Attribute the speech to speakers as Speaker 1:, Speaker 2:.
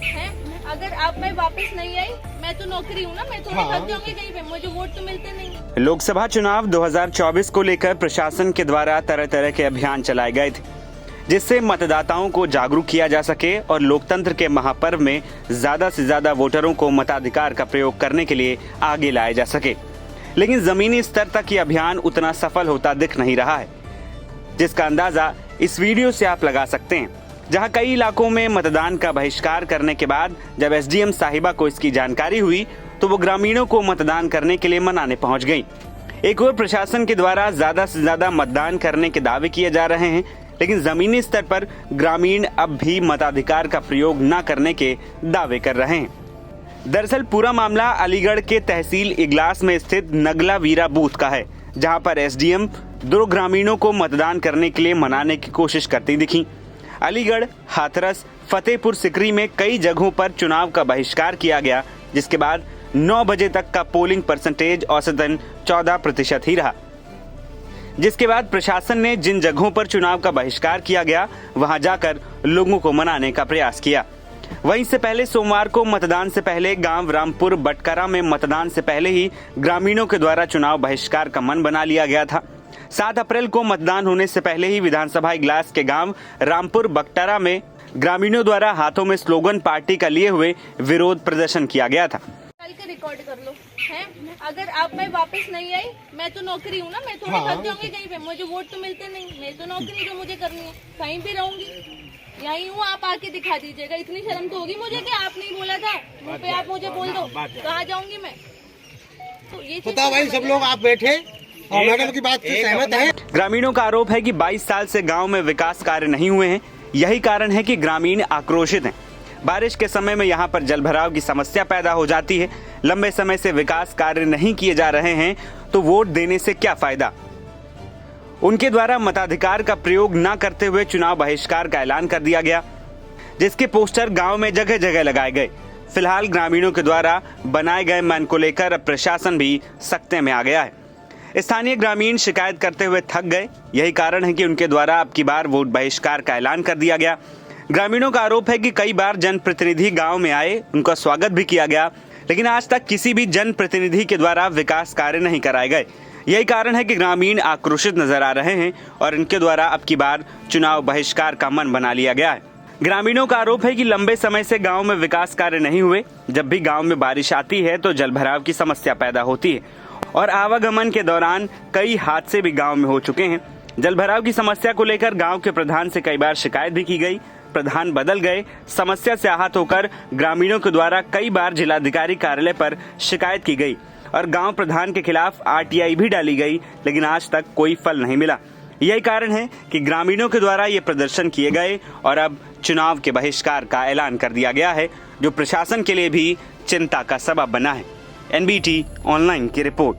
Speaker 1: हैं? अगर आप मैं वापस नहीं आई, मैं तो नौकरी हूँ ना, मैं थोड़ी भाग जाऊंगी कहीं पे, मुझे वोट तो मिलते नहीं।
Speaker 2: लोकसभा चुनाव 2024 को लेकर प्रशासन के द्वारा तरह तरह के अभियान चलाए गए थे, जिससे मतदाताओं को जागरूक किया जा सके और लोकतंत्र के महापर्व में ज्यादा से ज्यादा वोटरों को मताधिकार का प्रयोग करने के लिए आगे लाया जा सके। लेकिन जमीनी स्तर तक ये अभियान उतना सफल होता दिख नहीं रहा है, जिसका अंदाजा इस वीडियो से आप लगा सकते हैं, जहां कई इलाकों में मतदान का बहिष्कार करने के बाद जब एसडीएम साहिबा को इसकी जानकारी हुई तो वो ग्रामीणों को मतदान करने के लिए मनाने पहुंच गई। एक और प्रशासन के द्वारा ज्यादा से ज्यादा मतदान करने के दावे किए जा रहे हैं, लेकिन जमीनी स्तर पर ग्रामीण अब भी मताधिकार का प्रयोग न करने के दावे कर रहे हैं। दरअसल पूरा मामला अलीगढ़ के तहसील इगलास में स्थित नगला वीरा बूथ का है, जहां पर एसडीएम 2 ग्रामीणों को मतदान करने के लिए मनाने की कोशिश करती दिखी। अलीगढ़, हाथरस, फतेहपुर सिकरी में कई जगहों पर चुनाव का बहिष्कार किया गया, जिसके बाद 9 बजे तक का पोलिंग परसेंटेज औसतन 14% ही रहा। जिसके बाद प्रशासन ने जिन जगहों पर चुनाव का बहिष्कार किया गया वहां जाकर लोगों को मनाने का प्रयास किया। वहीं इससे पहले सोमवार को मतदान से पहले गांव रामपुर बटकरा में मतदान से पहले ही ग्रामीणों के द्वारा चुनाव बहिष्कार का मन बना लिया गया था। 7 अप्रैल को मतदान होने से पहले ही विधानसभा इगलास के गांव रामपुर बटकरा में ग्रामीणों द्वारा हाथों में स्लोगन पार्टी का लिए हुए विरोध प्रदर्शन किया गया था।
Speaker 1: कल के रिकॉर्ड कर लो, हैं? अगर आप मैं वापस नहीं आई, मैं तो नौकरी हूँ ना, मैं थोड़ी भाग जाऊंगी कहीं पे, मुझे वोट तो मिलते नहीं, मेरी तो नौकरी जो मुझे करनी है, कहीं भी रहूंगी, यही हूँ। आप आके दिखा दीजिएगा, इतनी शर्म तो होगी मुझे कि आप नहीं बोला था मुझ पे, आप मुझे बोल दो, कहाँ जाऊंगी मैं? तो ये
Speaker 3: पता भाई, सब लोग आप बैठे और मैडम की बात से सहमत हैं।
Speaker 2: ग्रामीणों का आरोप है कि 22 साल से गांव में विकास कार्य नहीं हुए हैं। यही कारण है कि ग्रामीण आक्रोशित हैं। बारिश के समय में यहां पर जलभराव की समस्या पैदा हो जाती है। लंबे समय से विकास कार्य नहीं किए जा रहे हैं तो वोट देने से क्या फायदा। उनके द्वारा मताधिकार का प्रयोग न करते हुए चुनाव बहिष्कार का ऐलान कर दिया गया, जिसके पोस्टर गांव में जगह जगह लगाए गए। फिलहाल ग्रामीणों के द्वारा बनाए गए मन को लेकर अब प्रशासन भी सख्ते में आ गया है। स्थानीय ग्रामीण शिकायत करते हुए थक गए। यही कारण है कि उनके द्वारा अब की बार वोट बहिष्कार का ऐलान कर दिया गया। ग्रामीणों का आरोप है कि कई बार जनप्रतिनिधि गांव में आए, उनका स्वागत भी किया गया, लेकिन आज तक किसी भी जनप्रतिनिधि के द्वारा विकास कार्य नहीं कराए गए। यही कारण है कि ग्रामीण आक्रोशित नजर आ रहे हैं और इनके द्वारा अब की बार चुनाव बहिष्कार का मन बना लिया गया है। ग्रामीणों का आरोप है कि लंबे समय से गांव में विकास कार्य नहीं हुए। जब भी गांव में बारिश आती है तो जलभराव की समस्या पैदा होती है और आवागमन के दौरान कई हादसे भी गांव में हो चुके हैं। जलभराव की समस्या को लेकर गांव के प्रधान से कई बार शिकायत भी की गई। प्रधान बदल गए। समस्या से आहत होकर ग्रामीणों के द्वारा कई बार जिलाधिकारी कार्यालय पर शिकायत की गई और गांव प्रधान के खिलाफ आरटीआई भी डाली गई, लेकिन आज तक कोई फल नहीं मिला। यही कारण है कि ग्रामीणों के द्वारा ये प्रदर्शन किए गए और अब चुनाव के बहिष्कार का ऐलान कर दिया गया है, जो प्रशासन के लिए भी चिंता का सबब बना है। एनबीटी ऑनलाइन की रिपोर्ट।